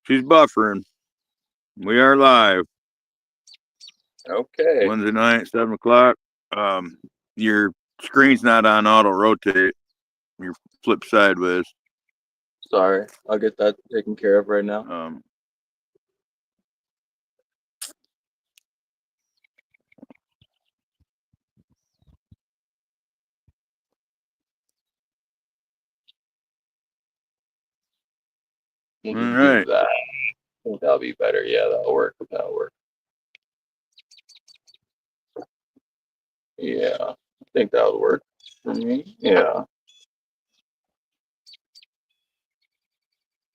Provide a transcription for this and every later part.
She's buffering. We are live. Okay. Wednesday night, 7 o'clock. Your screen's not on auto rotate. You're flip sideways. Sorry. I'll get that taken care of right now. We All can right. do that. I think that'll be better. Yeah, that'll work. That'll work. Yeah, I think that'll work for me. Yeah.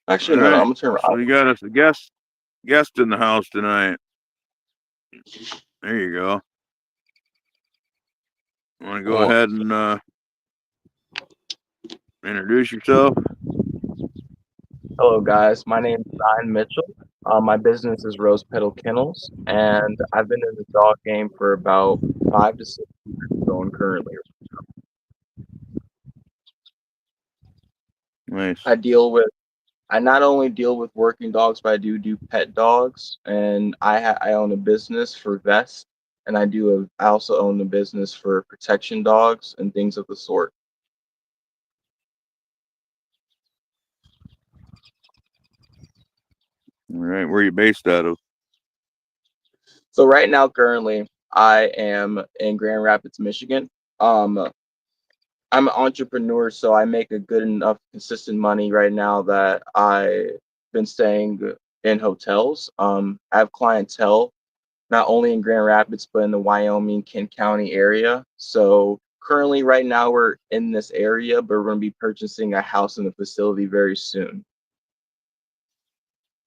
Actually, All no, right. I'm gonna turn So around. we got us a guest in the house tonight. There you go. Want to go Cool. ahead and introduce yourself? Hello, guys. My name is Zyan Mitchell. My business is Rose Petal Kennels, and I've been in the dog game for about 5 to 6 years going currently. Nice. I not only deal with working dogs, but I do pet dogs, and I own a business for vests, and I also own a business for protection dogs and things of the sort. All right. Where are you based out of? So right now, currently, I am in Grand Rapids, Michigan. Um, I'm an entrepreneur, so I make a good enough consistent money right now that I've been staying in hotels. I have clientele not only in Grand Rapids, but in the Wyoming, Kent County area. So currently, right now, we're in this area, but we're going to be purchasing a house in the facility very soon.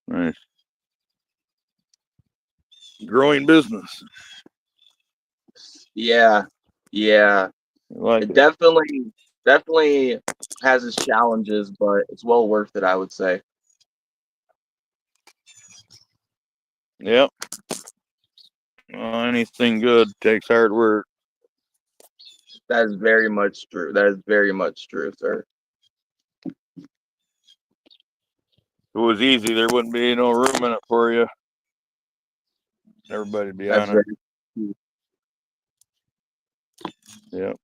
Nice. Growing business. Yeah, yeah. I like It it. definitely has its challenges, but it's well worth it, I would say. Yep. Anything good takes hard work. That is very much true. That is very much true, sir. If it was easy, there wouldn't be no room in it for you. Everybody'd be That's on it. very true. Yep.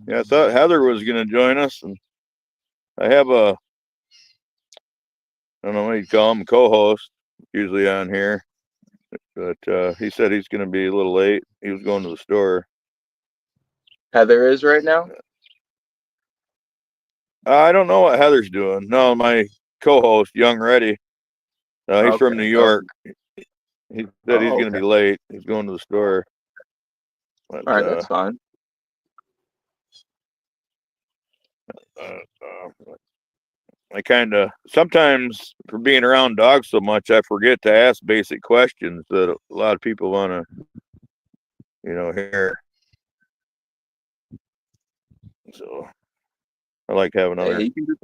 Yeah, I thought Heather was going to join us, and I have I don't know what you call him, co-host, usually on here, but he said he's going to be a little late. He was going to the store. Heather is right now? I don't know what Heather's doing. No, my co-host, Young Reddy, he's Okay. from New York. He said he's Oh, going to okay. be late. He's going to the store. But All right, that's fine. I kind of sometimes, for being around dogs so much, I forget to ask basic questions that a lot of people want to, hear. So I like having Hey, other you can just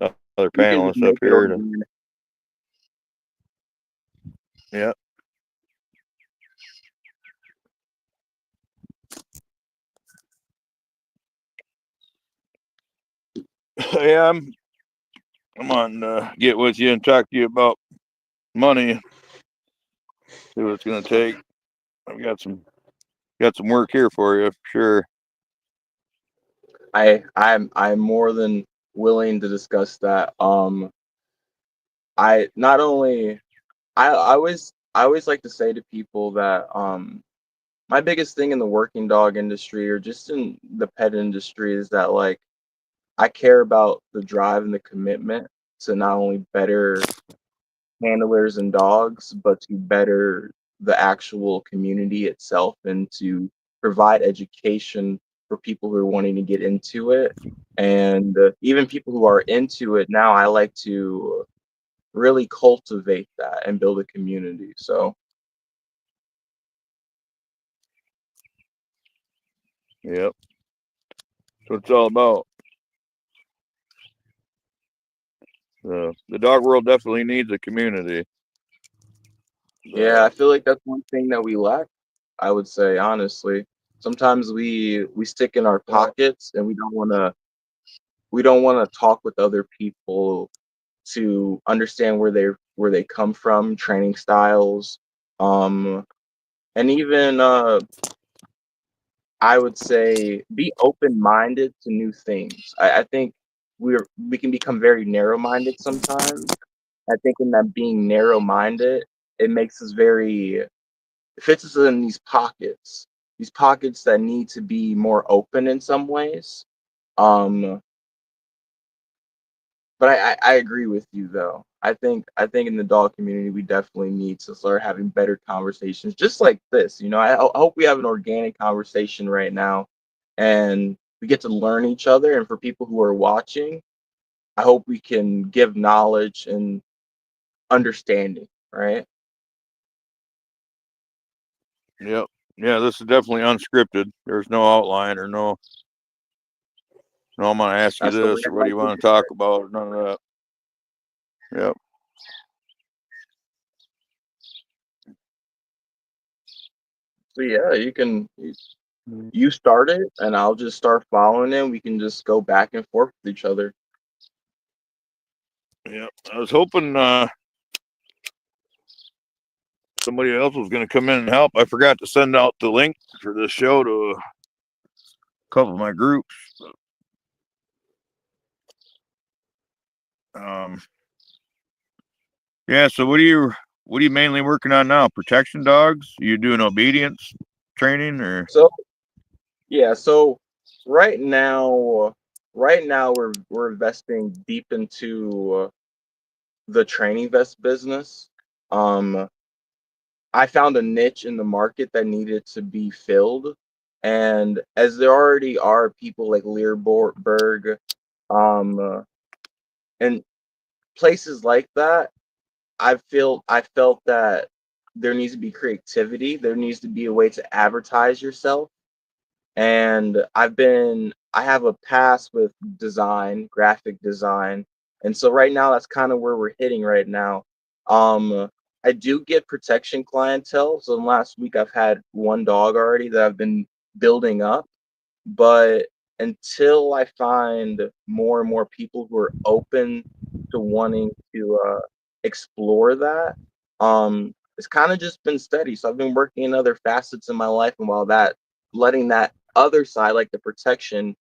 panelists up make it here. organic. Yeah. Yeah, I'm on get with you and talk to you about money. See what it's going to take. I've got some work here for you for sure. I'm more than willing to discuss that. I not only I always like to say to people that my biggest thing in the working dog industry or just in the pet industry is that like I care about the drive and the commitment to not only better handlers and dogs, but to better the actual community itself and to provide education for people who are wanting to get into it. And even people who are into it now, I like to really cultivate that and build a community. So, Yep. That's what it's all about. The dog world definitely needs a community. yeah, I feel like that's one thing that we lack, I would say, honestly. Sometimes we stick in our pockets and we don't want to we don't want to talk with other people to understand where they come from, training styles, um, and even I would say be open minded to new things. I think we can become very narrow minded sometimes. I think in that being narrow minded, it makes us very it fits us in these pockets that need to be more open in some ways. Um, but I agree with you though. I think in the dog community we definitely need to start having better conversations, just like this. You know, I hope we have an organic conversation right now, and we get to learn each other. And for people who are watching, I hope we can give knowledge and understanding. Right? Yep. Yeah, this is definitely unscripted. There's no outline or no, I'm gonna ask you That's the way this or I what do like you to want to do talk it. about or none of that. Yep. So yeah, you start it, and I'll just start following it. We can just go back and forth with each other. Yep. I was hoping somebody else was gonna come in and help. I forgot to send out the link for this show to a couple of my groups. Um, yeah. So what are you mainly working on now? Protection dogs? You doing obedience training or? So yeah, so right now, right now we're investing deep into the training vest business. Um, I found a niche in the market that needed to be filled, and as there already are people like Learberg, and places like that, I felt that there needs to be creativity. There needs to be a way to advertise yourself, and I have a past with design, graphic design, and so right now that's kind of where we're hitting right now. um I do get protection clientele, so in last week I've had one dog already that I've been building up, but until I find more and more people who are open to wanting to explore that, it's kind of just been steady. So I've been working in other facets in my life, and while that, letting that other side, like the protection,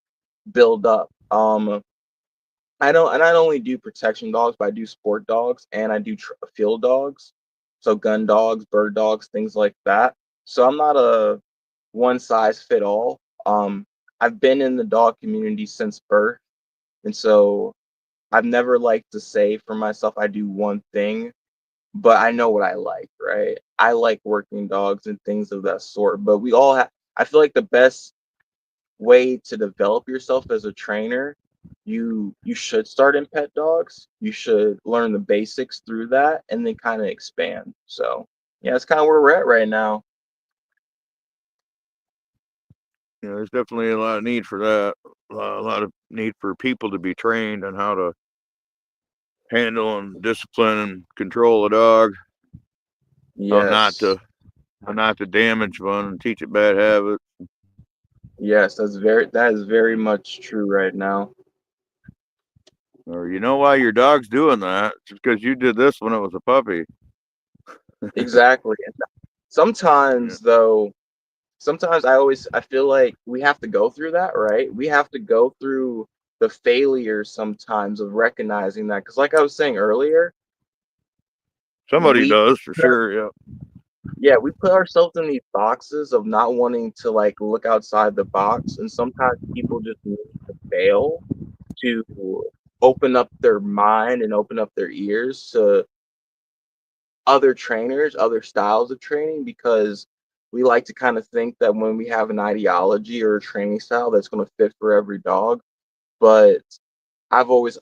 build up. I not only do protection dogs, but I do sport dogs and I do field dogs, so gun dogs, bird dogs, things like that. So I'm not a one size fit all. I've been in the dog community since birth, and so I've never liked to say for myself I do one thing, but I know what I like, right? I like working dogs and things of that sort. But we all have. I feel like the best way to develop yourself as a trainer, you should start in pet dogs. You should learn the basics through that and then kind of expand. So yeah, that's kind of where we're at right now. You know, there's definitely a lot of need for that. A lot of need for people to be trained on how to handle and discipline and control a dog, how Yes. not to damage one and teach it bad habits. Yes, that is very much true right now. Or you know why your dog's doing that? It's because you did this when it was a puppy. Exactly. And Yeah. sometimes though, sometimes I feel like we have to go through that, right? We have to go through the failures sometimes of recognizing that, because like I was saying earlier, Somebody we does for sure. Yeah. yeah, we put ourselves in these boxes of not wanting to like look outside the box, and sometimes people just need to fail to open up their mind and open up their ears to other trainers, other styles of training, because we like to kind of think that when we have an ideology or a training style that's going to fit for every dog, but I've always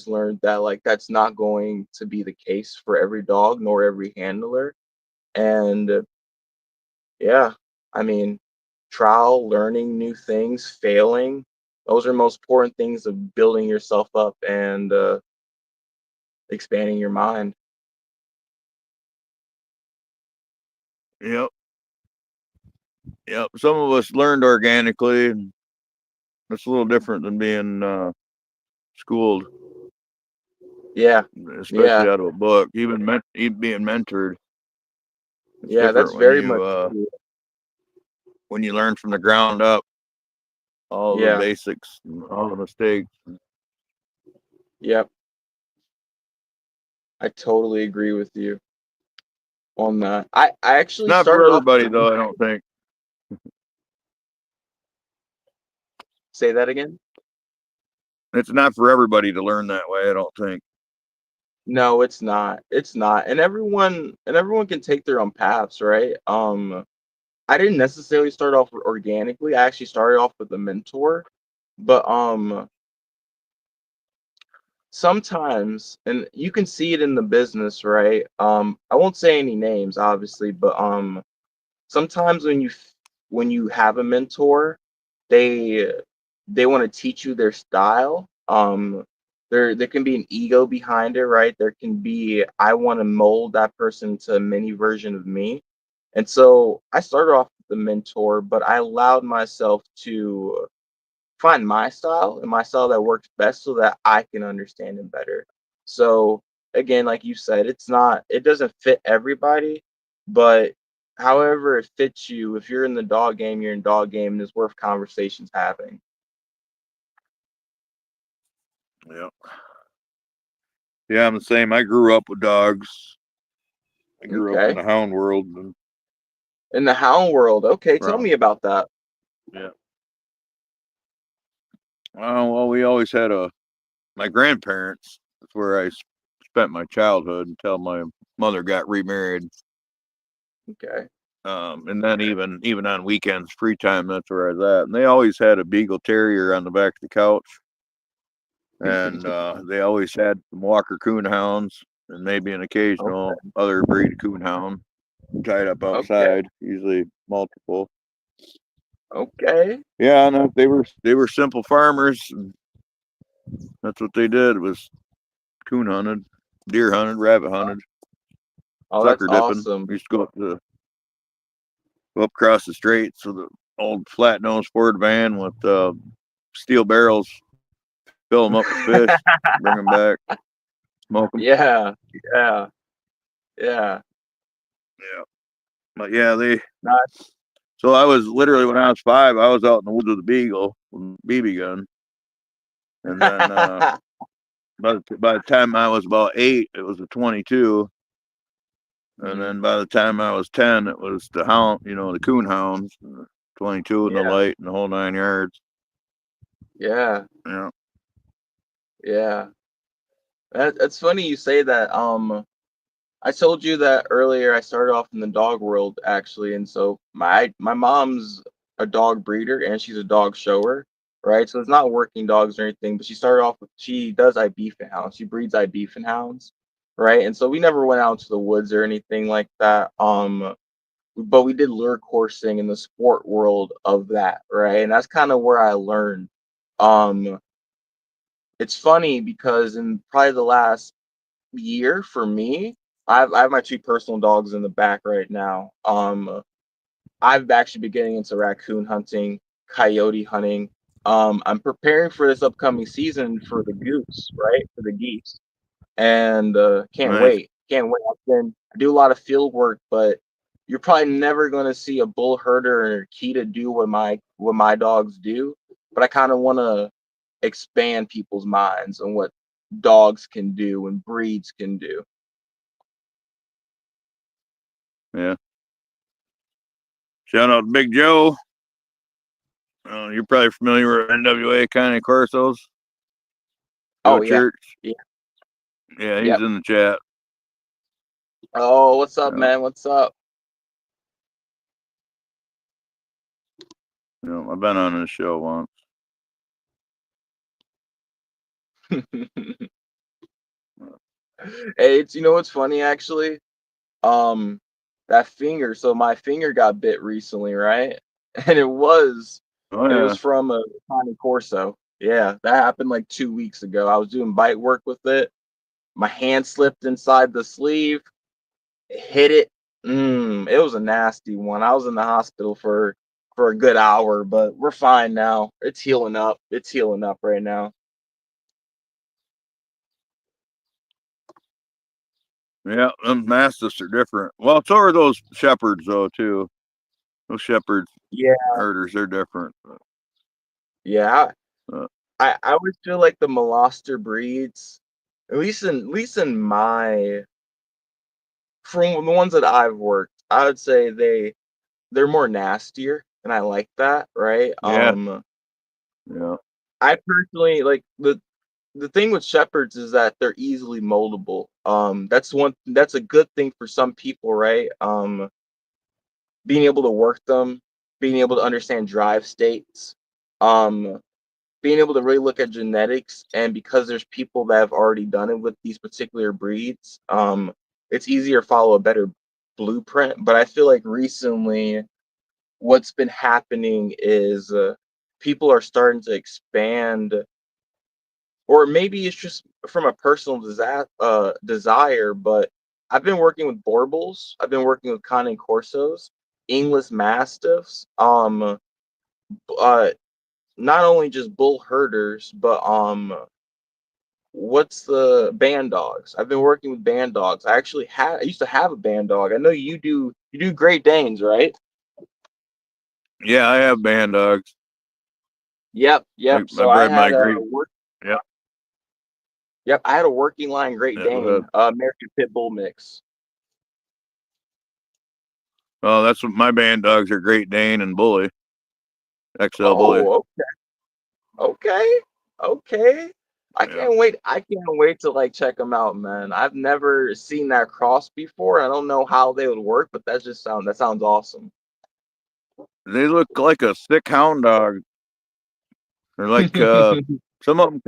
learned that like that's not going to be the case for every dog nor every handler. And yeah, I mean, trial, learning new things, failing, those are most important things of building yourself up and expanding your mind. Yep. Yep. Some of us learned organically, and it's a little different than being schooled, Yeah. especially Yeah. out of a book. Even being mentored, it's Yeah. That's different when very much you true. learn from the ground up all the Yeah. basics, and all the mistakes. Yep. I totally agree with you on that. I It's actually not for started off with everybody the though. I don't think say that again. it's not for everybody to learn that way. I don't think. No, it's not. It's not. And everyone can take their own paths, right? I didn't necessarily start off organically. I actually started off with a mentor, but sometimes, and you can see it in the business, right? I won't say any names, obviously, but sometimes when you have a mentor, they they want to teach you their style. There can be an ego behind it, right? There can be I want to mold that person to a mini version of me. And so I started off with the mentor, but I allowed myself to find my style and my style that works best so that I can understand him better. So again, like you said, it doesn't fit everybody, but however it fits you, if you're in the dog game, you're in dog game and it's worth conversations having. Yeah, yeah, I'm the same. I grew up with dogs. I grew up in Okay. the hound world, and In the hound world, okay, tell well, me about that. yeah. Well, we always had my grandparents. That's where I spent my childhood until my mother got remarried. Okay. And then even on weekends, free time, that's where I was at. And they always had a Beagle Terrier on the back of the couch, and they always had some Walker Coon hounds and maybe an occasional Okay. other breed coon hound tied up Okay. outside, usually multiple. Okay. Yeah, and they were simple farmers, and that's what they did was coon hunted, deer hunted, rabbit hunted, Oh, that's sucker dipping. awesome. We used to go up across the straits with an old flat nose Ford van with steel barrels, fill them up with fish, bring them back, smoke them. Yeah. Yeah. Yeah. Yeah, but yeah, they. Not So I was literally when I was 5, I was out in the woods with a beagle, with a BB gun, and then by the time I was about 8, it was a 22, and Mhm. then by the time I was 10, it was the hound, the coon hounds, 22 and the Yeah. light and the whole 9 yards. Yeah. Yeah, Yeah. That's funny you say that. I told you that earlier. I started off in the dog world actually, and so my mom's a dog breeder and she's a dog shower, right? So it's not working dogs or anything, but she does IB hounds. She breeds IB hounds, right? And so we never went out to the woods or anything like that. But we did lure coursing in the sport world of that, right? And that's kind of where I learned. Um, it's funny because in probably the last year for me, I have my two personal dogs in the back right now. I've actually been getting into raccoon hunting, coyote hunting. I'm preparing for this upcoming season for the goose, right? For the geese, and can't nice. wait. Can't wait. I do a lot of field work, but you're probably never going to see a bull herder or Akita do what my dogs do. But I kind of want to expand people's minds on what dogs can do and breeds can do. Yeah. Shout out to Big Joe. You're probably familiar with NWA County Corsos, Joe Oh yeah, Church. yeah, Yeah, he's yep. in the chat. Oh, what's up, Yeah, man? What's up? I've been on his show once. Hey, it's what's funny actually? Um, that finger. So my finger got bit recently, right? And Oh it was yeah, from a tiny corso. Yeah, that happened like 2 weeks ago. I was doing bite work with it. My hand slipped inside the sleeve, hit it. It was a nasty one. I was in the hospital for a good hour, but we're fine now. It's healing up. It's healing up right now. Yeah, them mastiffs are different. Well, so are those shepherds though too. Those shepherds Yeah, herders, they're different. yeah. Uh, I always feel like the Molosser breeds, at least in my from the ones that I've worked, I would say they're more nastier, and I like that, right? yeah, yeah, I personally like the thing with shepherds is that they're easily moldable. That's a good thing for some people, right? Being able to work them, being able to understand drive states, um, being able to really look at genetics, and because there's people that have already done it with these particular breeds, it's easier to follow a better blueprint. But I feel like recently, what's been happening is people are starting to expand, or maybe it's just from a personal desire. But I've been working with Borbles, I've been working with Conning Corsos, English Mastiffs, uh, not only just bull herders, but what's the band dogs? I've been working with band dogs. I used to have a band dog. I know you do. You do Great Danes, right? yeah. I have band dogs. Yep, yep. I So I bred my had a great. work. Yeah, Yep, I had a working line Great yeah. Go ahead. Dane, American Pit Bull mix. Oh, that's what my band dogs are. Great Dane and Bully, XL Bully. Oh, okay, okay. I Yeah, can't wait. I can't wait to like check them out, man. I've never seen that cross before. I don't know how they would work, but that sounds awesome. they look like a thick hound dog. They're like some of them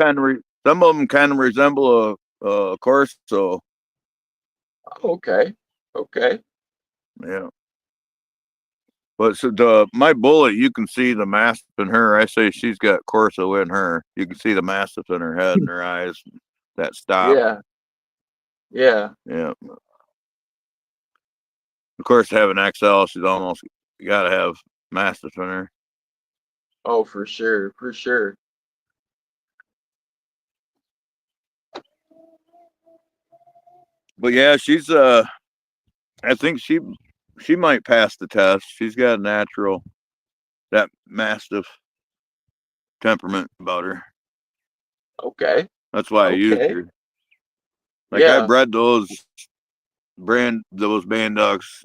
kind of resemble a Corso. Okay, okay. Yeah. But so my bullet, you can see the mastiff in her. I say she's got Corso in her. You can see the mastiff in her head and her eyes. That stop. Yeah, yeah. Yeah. Of course, having XL, she's almost got to have mastiff in her. Oh, for sure, for sure. But yeah, she's I think she might pass the test. She's got a natural that mastiff temperament about her. Okay, That's why I used okay. her. Like I Yeah, bred those band dogs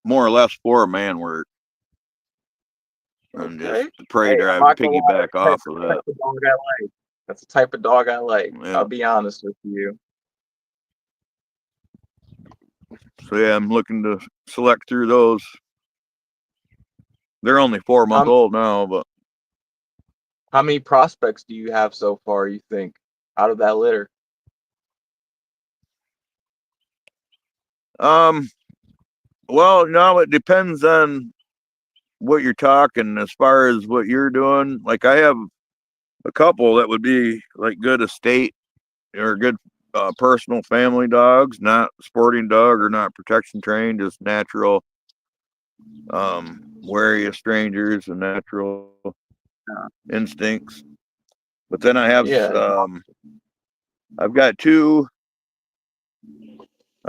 more or less for man work and just okay. the prey Hey, I'm drive to not gonna lie. piggyback off of That's that. the type of dog I like. That's the type of dog I like. Yeah. I'll be honest with you. So yeah, I'm looking to select through those. They're only 4 months How old now, but how many prospects do you have so far, you think, out of that litter? um well no, it depends on what you're talking as far as what you're doing. Like I have a couple that would be like good estate or good personal family dogs, not sporting dog or not protection trained, just natural, wary of strangers and natural instincts. But then Yeah. I've got two,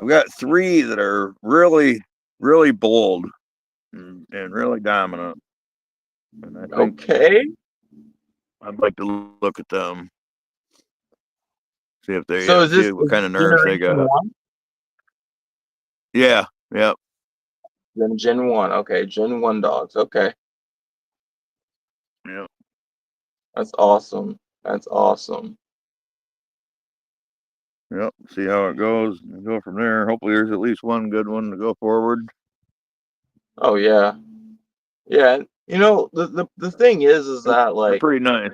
I've got three that are really, really bold and really dominant. And I think Okay. I'd like to look at them, see if they, So see what is kind this of nerves they generation got. one? Yeah, yeah, Then Gen 1. Okay, Gen 1 dogs. Okay. yeah, That's awesome. That's awesome. yeah. See how it goes and go from there. Hopefully, there's at least one good one to go forward. Oh yeah. Yeah. You know, the thing is that They're like, pretty nice.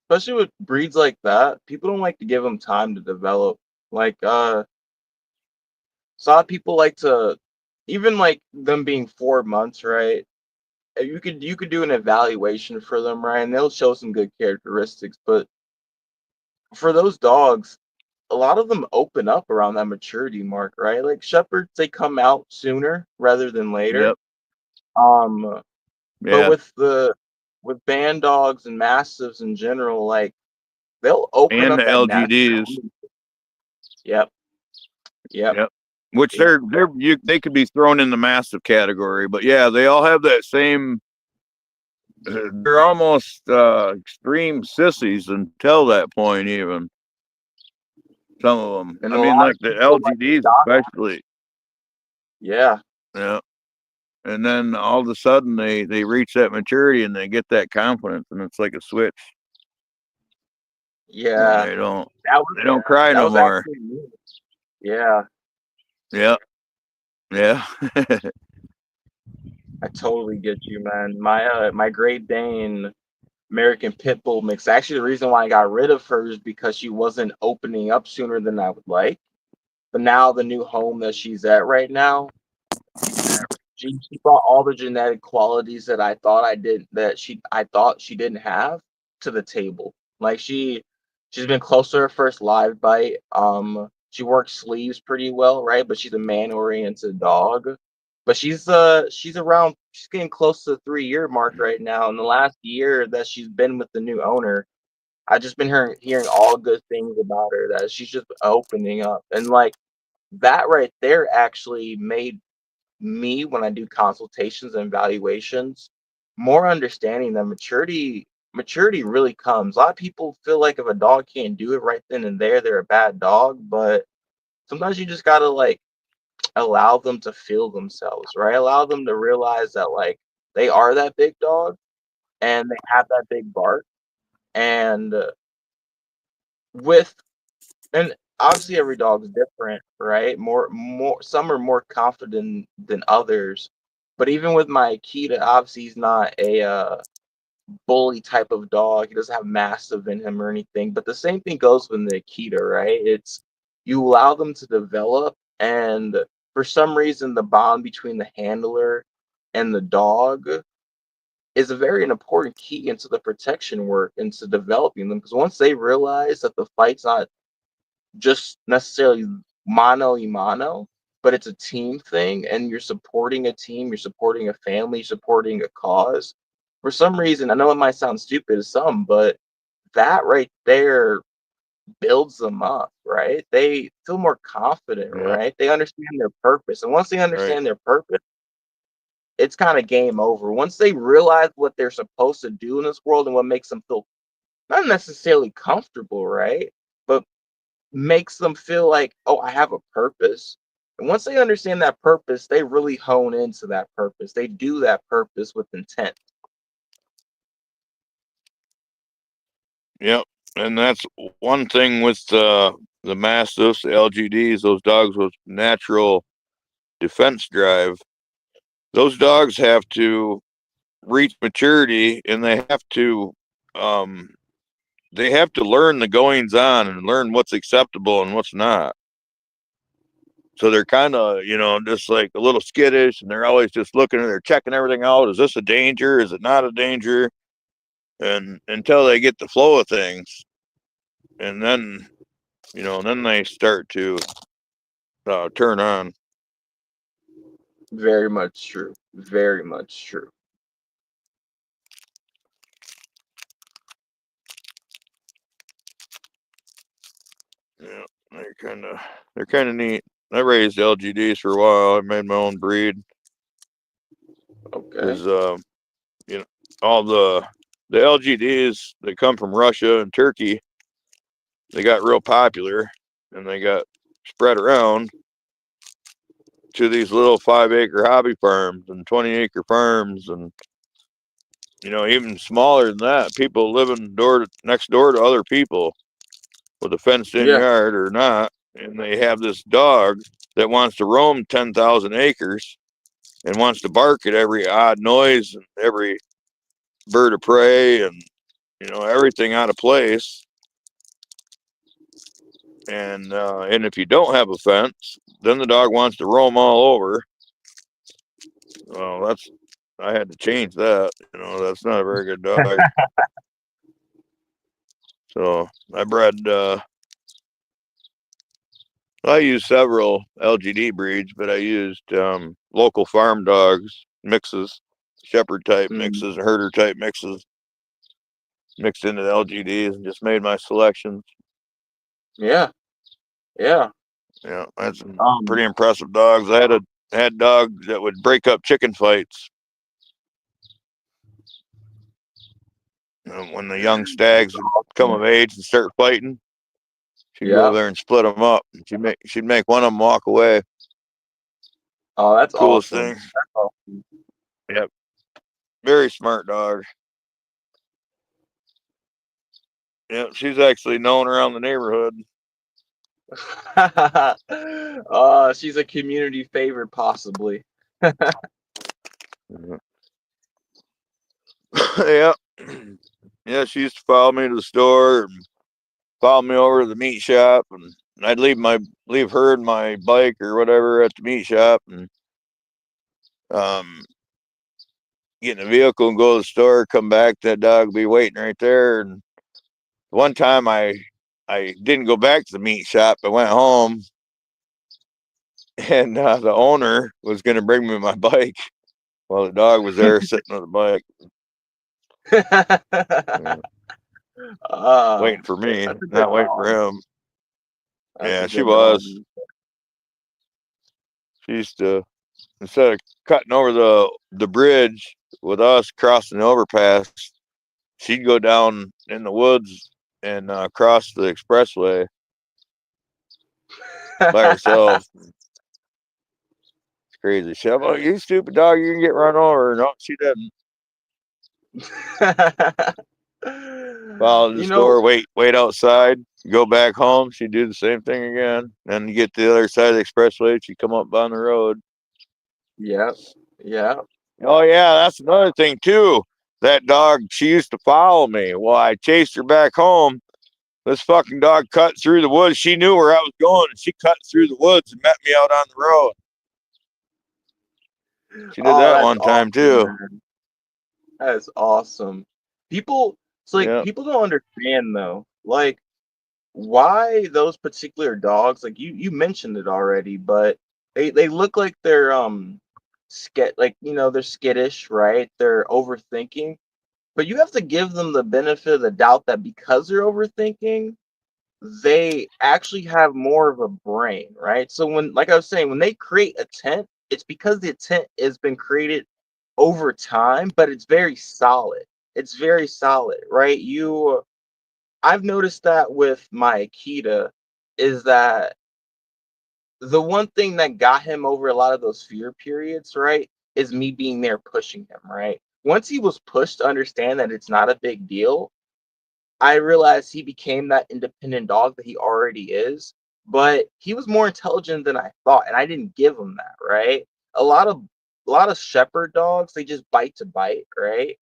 especially with breeds like that, people don't like to give them time to develop. Like, so a lot of people like to, even like them being 4 months, right? You could do an evaluation for them, right? And they'll show some good characteristics. But for those dogs, a lot of them open up around that maturity mark, right? Like shepherds, they come out sooner rather than later. Yep. Um, but Yeah. with band dogs and mastiffs in general, like they'll open And up the at natural. LGDs. Yep. Yep. Yep. Which Yep. they could be thrown in the massive category, but yeah, they all have that same. They're almost extreme sissies until that point, even some of them. And I a mean, lot like of the people like to LGDs, doc. especially. Yeah. Yeah. And then all of a sudden they reach that maturity and they get that confidence, and it's like a switch. And Yeah. That was they don't cry that no was more. actually me. Yeah. Yeah. Yeah. I totally get you, man. My Great Dane American Pit Bull mix. Actually, the reason why I got rid of her is because she wasn't opening up sooner than I would like. But now the new home that she's at right now, she brought all the genetic qualities that I thought she didn't have to the table. Like she's been close to her first live bite. She works sleeves pretty well, right? But she's a man oriented dog. But she's getting close to the 3 year mark right now. In the last year that she's been with the new owner, I've just been hearing all good things about her, that she's just opening up. And like that right there actually made me, when I do consultations and evaluations, more understanding that maturity really comes. A lot of people feel like if a dog can't do it right then and there, they're a bad dog. But sometimes you just gotta like allow them to feel themselves, right? Allow them to realize that like they are that big dog and they have that big bark. And with and obviously every dog is different, right? More some are more confident than others. But even with my Akita, obviously he's not a bully type of dog. He doesn't have massive in him or anything. But the same thing goes with the Akita, right? It's you allow them to develop, and for some reason the bond between the handler and the dog is a very important key into the protection work, into developing them. Because once they realize that the fight's not just necessarily mano y mano, but it's a team thing, and you're supporting a team, you're supporting a family, supporting a cause. For some reason, I know it might sound stupid to some, but that right there builds them up, right? They feel more confident, Yeah. right? They understand their purpose. And once they Right. understand their purpose, it's kind of game over. Once they realize what they're supposed to do in this world and what makes them feel not necessarily comfortable, right? But makes them feel like, oh, I have a purpose. And once they understand that purpose, they really hone into that purpose. They do that purpose with intent. Yep. And that's one thing with the Mastiffs, the LGDs, those dogs with natural defense drive. Those dogs have to reach maturity, and um, they have to learn the goings on and learn what's acceptable and what's not. So they're kind of, just like a little skittish, and they're always just they're checking everything out. Is this a danger? Is it not a danger? And until they get the flow of things, and then they start to turn on. Very much true. Very much true. Yeah, they're kind of neat. I raised LGDs for a while. I made my own breed Okay. because you know all the LGDs that come from Russia and Turkey, they got real popular and they got spread around to these little 5 acre hobby farms and 20 acre farms, and even smaller than that. People living next door to other people with a fenced in Yeah. yard or not, and they have this dog that wants to roam 10,000 acres and wants to bark at every odd noise and every bird of prey and everything out of place. And if you don't have a fence, then the dog wants to roam all over. Well, I had to change that. That's not a very good dog. So I used several LGD breeds, but I used local farm dogs mixes, shepherd type Mm, mixes, herder type mixes, mixed into the LGDs, and just made my selections. yeah. Yeah. Yeah, that's some Um. pretty impressive dogs. I had dogs that would break up chicken fights. When the young stags would come Awesome. of age and start fighting, she'd go Yeah. over there and split them up. She'd make one of them walk away. Oh, that's Coolest awesome. thing. That's awesome. Yep. Very smart dog. Yep. She's actually known around the neighborhood. She's a community favorite, possibly. Yeah. Yeah. She used to follow me to the store and follow me over to the meat shop, and I'd leave her and my bike or whatever at the meat shop, and um get in the vehicle and go to the store. Come back, that dog would be waiting right there. And one time I didn't go back to the meat shop. I went home, and the owner was going to bring me my bike while the dog was there sitting on the bike, uh, uh, waiting for me, that's a good not waiting for dog. him. That's a Yeah, she good dog. was. She used to, instead of cutting over the bridge with us crossing the overpass, she'd go down in the woods and cross the expressway by herself. It's crazy. She, I'm like, you stupid dog, you can get run over. No, she didn't. Follow the You know, store, wait outside, go back home. She'd do the same thing again. Then you get to the other side of the expressway, she'd come up on the road. yeah, yeah. Oh yeah, that's another thing too. That dog, she used to follow me. Well, I chased her back home. This fucking dog cut through the woods. She knew where I was going, and she cut through the woods and met me out on the road. She did Oh, that that's one time awesome, too. man. That's awesome. People, it's like Yeah. people don't understand though. Like why those particular dogs, like you mentioned it already, but they look like they're like they're skittish, right? They're overthinking. But you have to give them the benefit of the doubt that because they're overthinking, they actually have more of a brain, right? So when, like I was saying, when they create a tent, it's because the tent has been created over time, but it's very solid. It's very solid, right? I've noticed that with my Akita is that the one thing that got him over a lot of those fear periods, right, is me being there pushing him, right? Once he was pushed to understand that it's not a big deal, I realized he became that independent dog that he already is, but he was more intelligent than I thought, and I didn't give him that, right? A lot of shepherd dogs, they just bite to bite, right?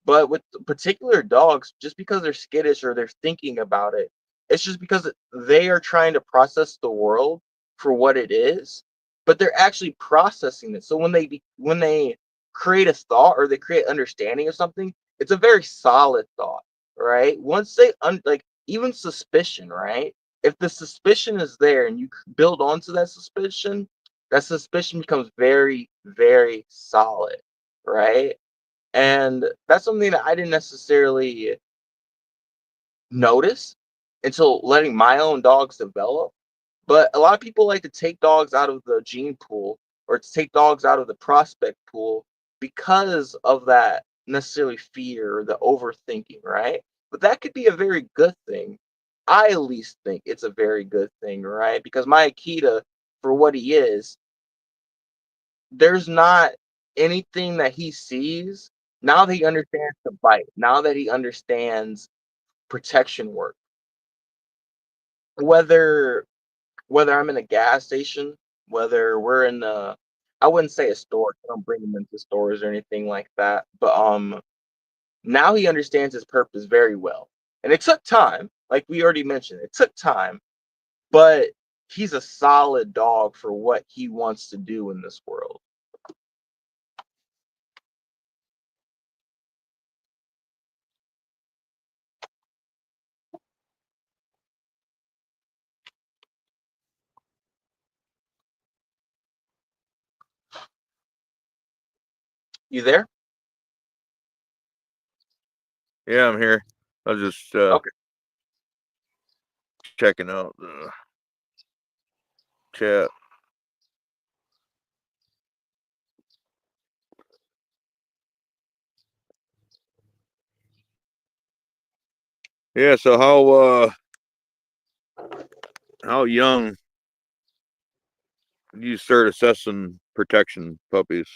But with particular dogs, just because they're skittish or they're thinking about it, it's just because they are trying to process the world for what it is, but they're actually processing it. So when they create a thought or they create understanding of something, it's a very solid thought, right? Once they like even suspicion, right? If the suspicion is there and you build onto that suspicion becomes very, very solid, right? And that's something that I didn't necessarily notice until letting my own dogs develop. But a lot of people like to take dogs out of the gene pool or to take dogs out of the prospect pool because of that necessarily fear or the overthinking, right? But that could be a very good thing. I at least think it's a very good thing, right? Because my Akita, for what he is, there's not anything that he sees now that he understands the bite, now that he understands protection work, whether I'm in a gas station, whether we're in a, I wouldn't say a store. I don't bring him into stores or anything like that. But now he understands his purpose very well, and it took time. Like we already mentioned, it took time, but he's a solid dog for what he wants to do in this world. You there? Yeah, I'm here. I was just Okay. checking out the chat. Yeah, so how young do you start assessing protection puppies?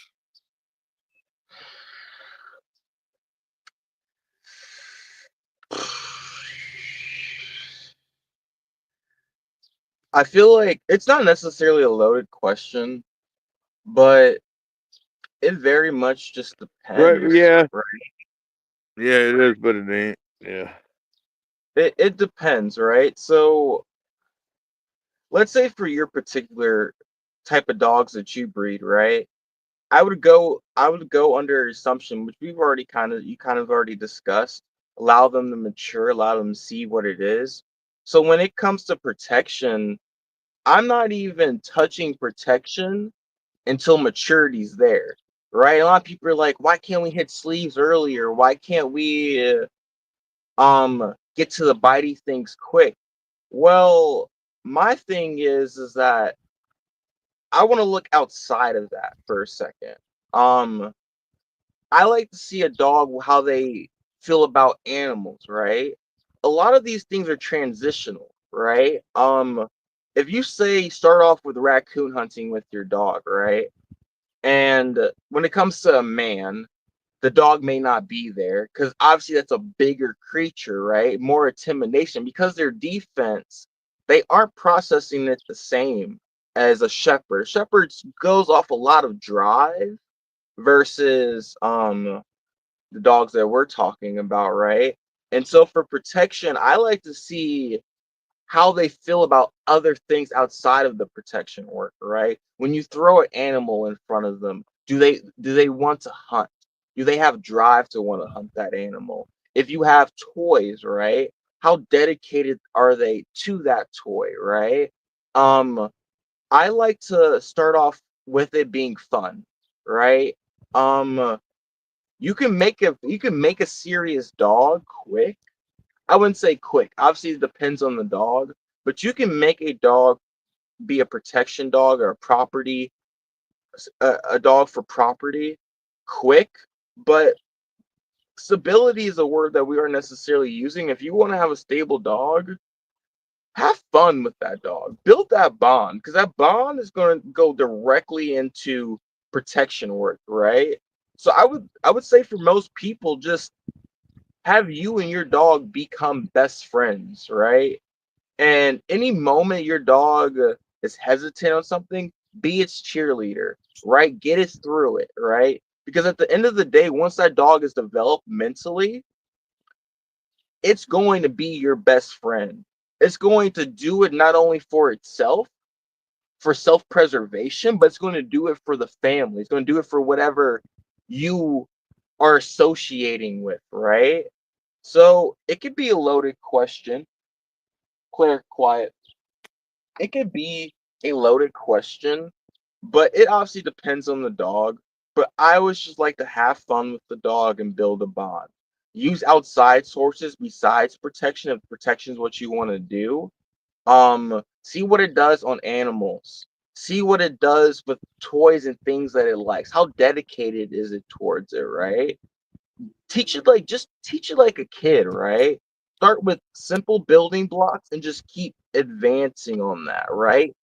I feel like it's not necessarily a loaded question, but it very much just Right, depends, yeah. right? Yeah, it is, but it ain't. Yeah. It depends, right? So let's say for your particular type of dogs that you breed, right? I would go under assumption, which you kind of already discussed, allow them to mature, allow them to see what it is. So when it comes to protection, I'm not even touching protection until maturity's there, right? A lot of people are like, why can't we hit sleeves earlier? Why can't we get to the bitey things quick? Well, my thing is that I want to look outside of that for a second. Um, I like to see a dog how they feel about animals, right? A lot of these things are transitional, right? If you say start off with raccoon hunting with your dog, right? And when it comes to a man, the dog may not be there because obviously that's a bigger creature, right? More intimidation because their defense, they aren't processing it the same as a shepherd. Shepherd goes off a lot of drive versus the dogs that we're talking about, right? And so for protection, I like to see how they feel about other things outside of the protection work, right? When you throw an animal in front of them, do they want to hunt? Do they have drive to want to hunt that animal? If you have toys, right? How dedicated are they to that toy, right? Um, I like to start off with it being fun, right? Um, you can make a serious dog quick. I wouldn't say quick. Obviously, it depends on the dog, but you can make a dog be a protection dog or a property, a dog for property, quick. But stability is a word that we aren't necessarily using. If you want to have a stable dog, have fun with that dog. Build that bond because that bond is going to go directly into protection work, right? So I would say for most people, just have you and your dog become best friends, right? And any moment your dog is hesitant on something, be its cheerleader, right? Get it through it, right? Because at the end of the day, once that dog is developed mentally, it's going to be your best friend. It's going to do it not only for itself, for self preservation, but it's going to do it for the family. It's going to do it for whatever you are associating with, right? So it could be a loaded question. Claire, quiet. It could be a loaded question, but it obviously depends on the dog. But I always just like to have fun with the dog and build a bond. Use outside sources besides protection if protection is what you want to do. See what it does on animals. See what it does with toys and things that it likes. How dedicated is it towards it, right? Teach it like a kid, right? Start with simple building blocks and just keep advancing on that, right?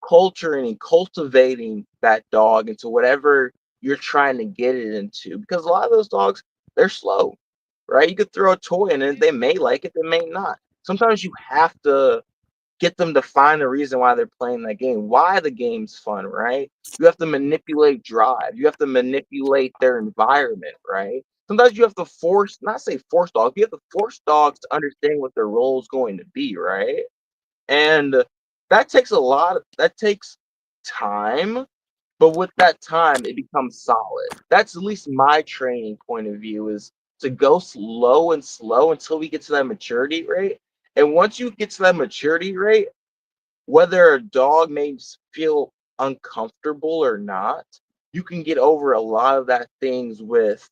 Culturing and cultivating that dog into whatever you're trying to get it into. Because a lot of those dogs, they're slow, right? You could throw a toy in and they may like it, they may not. Sometimes you have to get them to find the reason why they're playing that game, why the game's fun, right? You have to manipulate drive. You have to manipulate their environment, right? Sometimes you have to force, not say force dogs, you have to force dogs to understand what their role is going to be, right? And that takes time, but with that time, it becomes solid. That's at least my training point of view is to go slow and slow until we get to that maturity rate. And once you get to that maturity rate, whether a dog may feel uncomfortable or not, you can get over a lot of that things with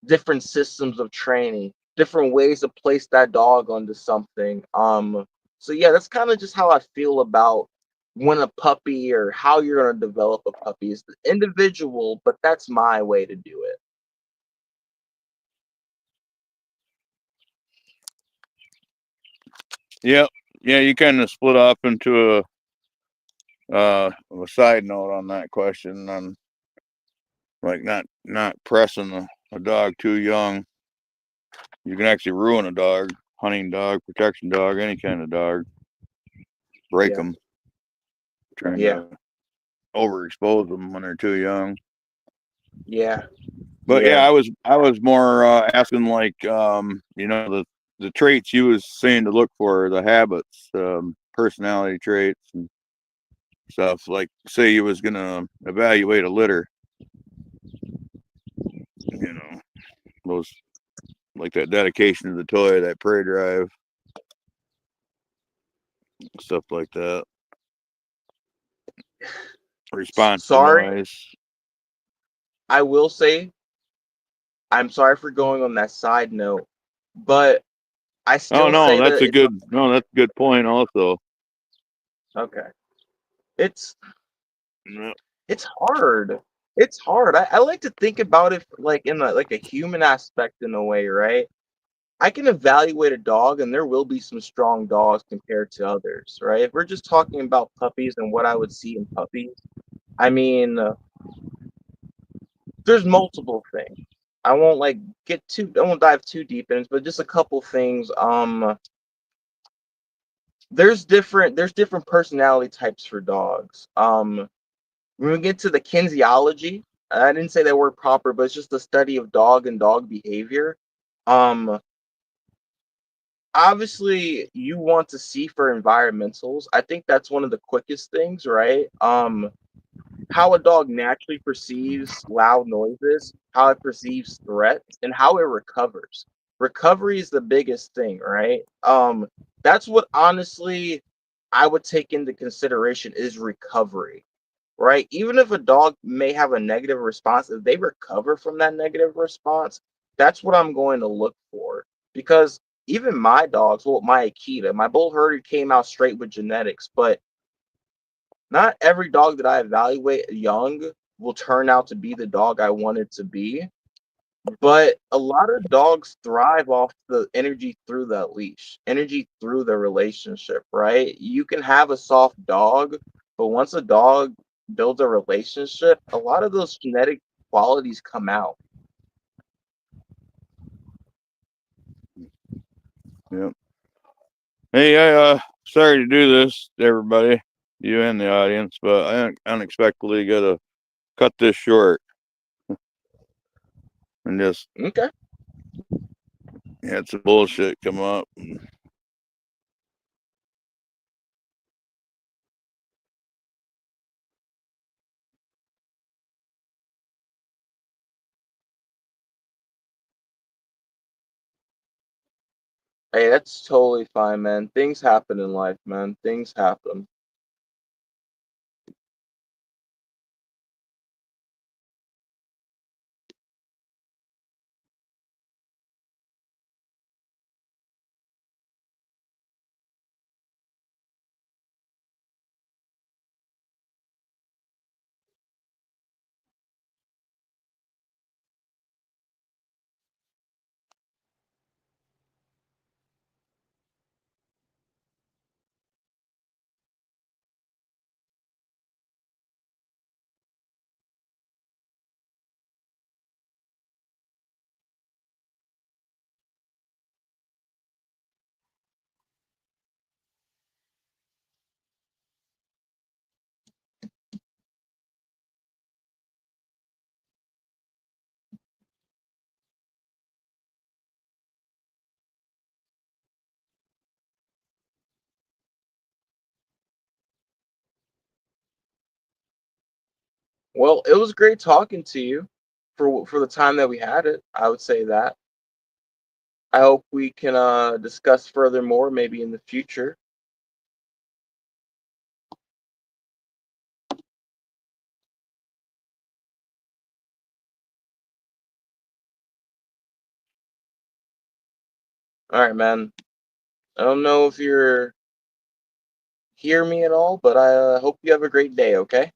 different systems of training, different ways to place that dog onto something. So yeah, that's kind of just how I feel about when a puppy or how you're going to develop a puppy is individual, but that's my way to do it. Yep. Yeah, you kind of split off into a side note on that question on like not pressing a dog too young. You can actually ruin a dog, hunting dog, protection dog, any kind of dog. Break Yeah. them, trying Yeah. to overexpose them when they're too young. Yeah. But yeah, Yeah. I was more asking like the traits you was saying to look for, the habits, personality traits and stuff. Like say you was gonna evaluate a litter, you know, those like that dedication to the toy, that prey drive, stuff like that. Response to Sorry, noise. I will say I'm sorry for going on that side note, but I Oh still no, say that's that a good point also. okay. It's Yeah. it's hard. It's hard. I like to think about it like in a human aspect in a way, right? I can evaluate a dog, and there will be some strong dogs compared to others, right? If we're just talking about puppies and what I would see in puppies, I mean, there's multiple things. I won't like I won't dive too deep in, but just a couple things. There's different personality types for dogs. When we get to the kinesiology, I didn't say that word proper, but it's just the study of dog and dog behavior. Um, Obviously you want to see for environmentals. I think that's one of the quickest things, right? How a dog naturally perceives loud noises, how it perceives threats, and how it recovers. Recovery is the biggest thing, right? That's what honestly I would take into consideration is recovery, right? Even if a dog may have a negative response, if they recover from that negative response, that's what I'm going to look for. Because even my dogs, well, my Akita, my bull herder came out straight with genetics, but not every dog that I evaluate young will turn out to be the dog I want it to be. But a lot of dogs thrive off the energy through that leash, energy through the relationship, right? You can have a soft dog, but once a dog builds a relationship, a lot of those genetic qualities come out. Yep. Hey, I sorry to do this to everybody, you and the audience, but I unexpectedly gotta cut this short and just Okay. had some bullshit come up. Hey, that's totally fine, man. Things happen in life, man. Things happen. Well, it was great talking to you for the time that we had it. I would say that. I hope we can discuss furthermore maybe in the future. All right, man. I don't know if you're hear me at all, but I hope you have a great day, okay?